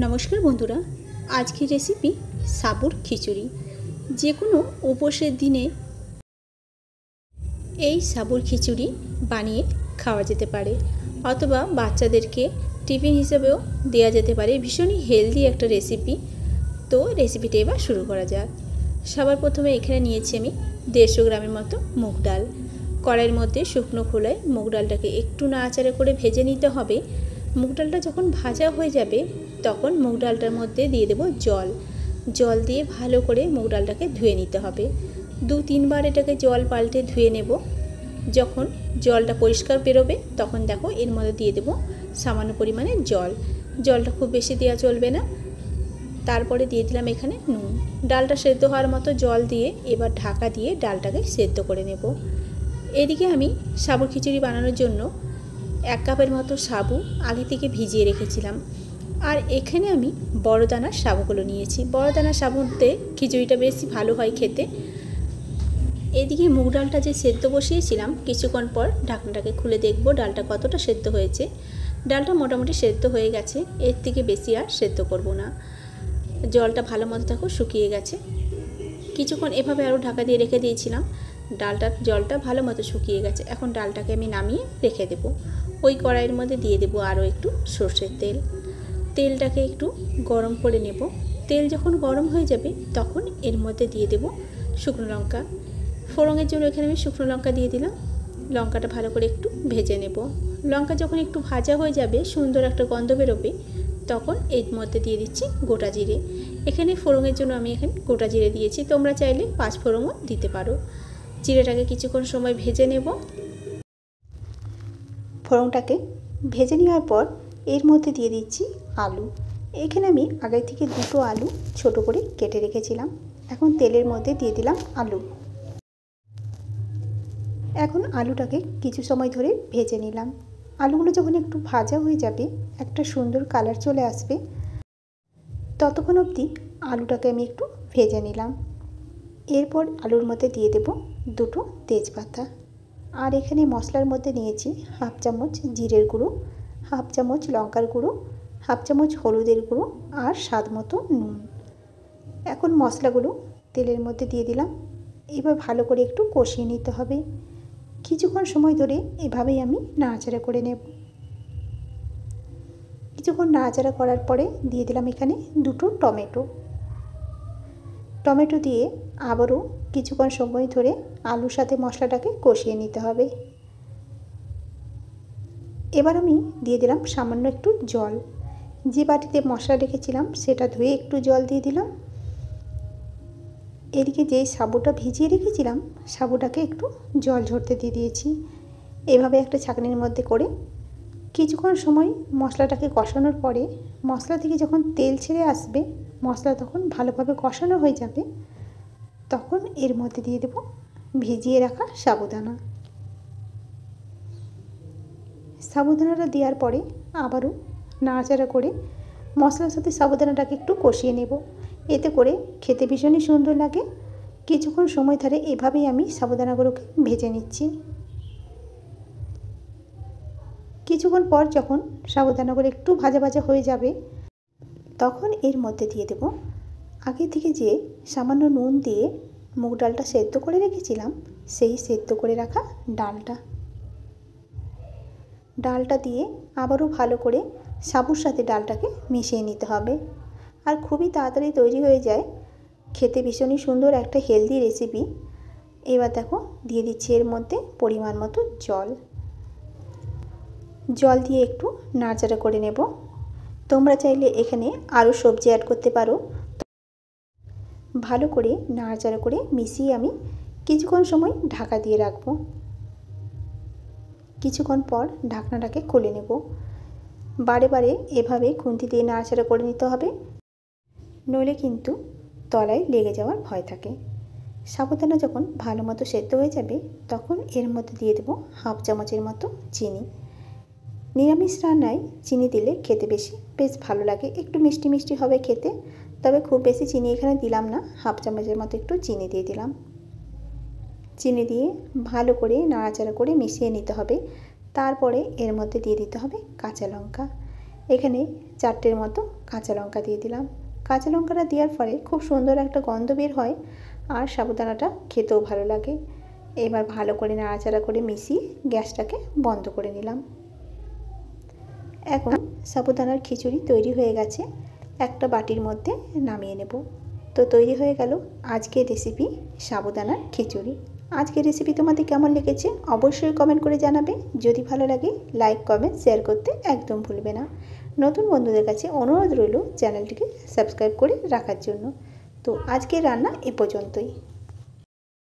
নমস্কার বন্ধুরা, আজকের রেসিপি সাবুর খিচুড়ি। যে কোনো উপোসের দিনে এই সাবুর খিচুড়ি বানিয়ে খাওয়া যেতে পারে, অথবা বাচ্চাদেরকে টিফিন হিসেবেও দেওয়া যেতে পারে। ভীষণই হেলদি একটা রেসিপি। তো রেসিপিটা এবার শুরু করা যাক। সবার প্রথমে এখানে নিয়েছি আমি 150 গ্রামের মতো মুগ ডাল। কড়াইয়ের মধ্যে শুকনো খোলায় মুগ ডালটাকে একটু নাড়াচাড়া করে ভেজে নিতে হবে। মুগ ডালটা যখন ভাজা হয়ে যাবে তখন মুগ ডালটার মধ্যে দিয়ে দেব জল দিয়ে ভালো করে মুগ ডালটাকে ধুয়ে নিতে হবে। 2-3 বার এটাকে জল পাল্টে ধুয়ে নেব। যখন জলটা পরিষ্কার বেরোবে তখন দেখো এর মধ্যে দিয়ে দেব সামান্য পরিমাণে জলটা খুব বেশি দেওয়া চলবে না। তারপরে দিয়ে দিলাম এখানে নুন। ডালটা সেদ্ধ হওয়ার মতো জল দিয়ে এবার ঢাকা দিয়ে ডালটাকে সেদ্ধ করে নেব। এদিকে আমি সাবুর খিচুড়ি বানানোর জন্য 1 কাপের মতো সাবু আগে থেকে ভিজিয়ে রেখেছিলাম। আর এখানে আমি বড় দানার সাবুগুলো নিয়েছি। বড় দানার সাবুতে খিচুড়িটা বেশি ভালো হয় খেতে। এদিকে মুগ ডালটা যে সেদ্ধ বসিয়েছিলাম, কিছুক্ষণ পর ঢাকনাটাকে খুলে দেখব ডালটা কতটা সেদ্ধ হয়েছে। ডালটা মোটামুটি সেদ্ধ হয়ে গেছে, এর থেকে বেশি আর সেদ্ধ করব না। জলটা ভালো মতো দেখো শুকিয়ে গেছে। কিছুক্ষণ এভাবে আরও ঢাকা দিয়ে রেখে দিয়েছিলাম। জলটা ভালো মতো শুকিয়ে গেছে। এখন ডালটাকে আমি নামিয়ে রেখে দেব। ওই কড়াইয়ের মধ্যে দিয়ে দেব আরও একটু সর্ষের তেল। তেলটাকে একটু গরম করে নেব। তেল যখন গরম হয়ে যাবে তখন এর মধ্যে দিয়ে দেব শুকনো লঙ্কা। ফোড়নের জন্য এখানে আমি শুকনো লঙ্কা দিয়ে দিলাম। লঙ্কাটা ভালো করে একটু ভেজে নেব। লঙ্কা যখন একটু ভাজা হয়ে যাবে, সুন্দর একটা গন্ধ বেরোবে, তখন এর মধ্যে দিয়ে দিচ্ছি গোটা জিরে। এখানে ফোড়নের জন্য আমি এখানে গোটা জিরে দিয়েছি, তোমরা চাইলে 5 ফোড়নও দিতে পারো। জিরেটাকে কিছুক্ষণ সময় ভেজে নেব। ফোড়নটাকে ভেজে নেওয়ার পর এর মধ্যে দিয়ে দিচ্ছি আলু। এখানে আমি আগে থেকে 2টো আলু ছোট করে কেটে রেখেছিলাম। এখন তেলের মধ্যে দিয়ে দিলাম আলু। এখন আলুটাকে কিছু সময় ধরে ভেজে নিলাম। আলুগুলো যখন একটু ভাজা হয়ে যাবে, একটা সুন্দর কালার চলে আসবে, ততক্ষণ অবধি আলুটাকে আমি একটু ভেজে নিলাম। এরপর আলুর মধ্যে দিয়ে দেব 2টো তেজপাতা। আর এখানে মশলার মধ্যে নিয়েছি 1/2 চামচ জিরের গুঁড়ো, 1/2 চামচ লঙ্কার গুঁড়ো, 1/2 চামচ হলুদের গুঁড়ো আর স্বাদ মতো নুন। এখন মশলাগুলো তেলের মধ্যে দিয়ে দিলাম। এবার ভালো করে একটু কষিয়ে নিতে হবে। কিছুক্ষণ সময় ধরে এভাবেই আমি নাড়াচাড়া করে নেব। কিছুক্ষণ নাড়াচাড়া করার পরে দিয়ে দিলাম এখানে 2টো টমেটো দিয়ে আবারও কিছুক্ষণ সময় ধরে আলুর সাথে মশলাটাকে কষিয়ে নিতে হবে। এবার আমি দিয়ে দিলাম সামান্য একটু জল। যে বাটিতে মশলা রেখেছিলাম সেটা ধুয়ে একটু জল দিয়ে দিলাম। এদিকে যেই সাবুটা ভিজিয়ে রেখেছিলাম, সাবুটাকে একটু জল ঝরতে দিয়ে দিয়েছি। এভাবে একটা ছাঁকনির মধ্যে করে কিছুক্ষণ সময় মশলাটাকে কষানোর পরে মশলা থেকে যখন তেল ছেড়ে আসবে, মশলা তখন ভালোভাবে কষানো হয়ে যাবে, তখন এর মধ্যে দিয়ে দেব ভিজিয়ে রাখা সাবুদানাটা দেওয়ার পরে আবারও নাড়াচাড়া করে মশলার সাথে সাবুদানাটাকে একটু কষিয়ে নেব। এতে করে খেতে ভীষণই সুন্দর লাগে। কিছুক্ষণ সময় ধরে এভাবেই আমি সাবুদানাগুলোকে ভেজে নিচ্ছি। কিছুক্ষণ পর যখন সাবুদানাগুলো একটু ভাজা ভাজা হয়ে যাবে, তখন এর মধ্যে দিয়ে দেব আগে থেকে যে সামান্য নুন দিয়ে মুগ ডালটা সেদ্ধ করে রেখেছিলাম, সেই সেদ্ধ করে রাখা ডালটা দিয়ে আবারও ভালো করে সাবুর সাথে ডালটাকে মিশিয়ে নিতে হবে। আর খুবই তাড়াতাড়ি তৈরি হয়ে যায়, খেতে ভীষণই সুন্দর একটা হেলদি রেসিপি। এবার দেখো দিয়ে দিচ্ছি এর মধ্যে পরিমাণ মতো জল দিয়ে একটু নাড়াচাড়া করে নেব। তোমরা চাইলে এখানে আরও সবজি অ্যাড করতে পারো। ভালো করে নাড়াচাড়া করে মিশিয়ে আমি কিছুক্ষণ সময় ঢাকা দিয়ে রাখবো। কিছুক্ষণ পর ঢাকনাটাকে খুলে নেব। বারে বারে এভাবে খুন্তি দিয়ে নাড়াচাড়া করে নিতে হবে, নইলে কিন্তু তলায় লেগে যাওয়ার ভয় থাকে। সাবুদানা যখন ভালো মতো সেদ্ধ হয়ে যাবে, তখন এর মধ্যে দিয়ে দেব 1/2 চামচের মতো চিনি। নিরামিষ রান্নায় চিনি দিলে খেতে বেশ ভালো লাগে, একটু মিষ্টি মিষ্টি হবে খেতে। তবে খুব বেশি চিনি এখানে দিলাম না, 1/2 চামচের মতো একটু চিনি দিয়ে দিলাম। চিনি দিয়ে ভালো করে নাড়াচাড়া করে মিশিয়ে নিতে হবে। তারপরে এর মধ্যে দিয়ে দিতে হবে কাঁচা লঙ্কা। এখানে 4টের মতো কাঁচা লঙ্কা দিয়ে দিলাম। কাঁচা লঙ্কাটা দেওয়ার পরে খুব সুন্দর একটা গন্ধ বের হয় আর সাবুদানাটা খেতেও ভালো লাগে। এবার ভালো করে নাড়াচাড়া করে মিশিয়ে গ্যাসটাকে বন্ধ করে নিলাম। এখন সাবুদানার খিচুড়ি তৈরি হয়ে গেছে, একটা বাটির মধ্যে নামিয়ে নেব। তো তৈরি হয়ে গেল আজকের রেসিপি সাবুদানার খিচুড়ি। আজকের রেসিপি তোমাদের কেমন লেগেছে অবশ্যই কমেন্ট করে জানাবে। যদি ভালো লাগে লাইক কমেন্ট শেয়ার করতে একদম ভুলবে না। নতুন বন্ধুদের কাছে অনুরোধ রইল চ্যানেলটিকে সাবস্ক্রাইব করে রাখার জন্য। তো আজকের রান্না এ পর্যন্তই।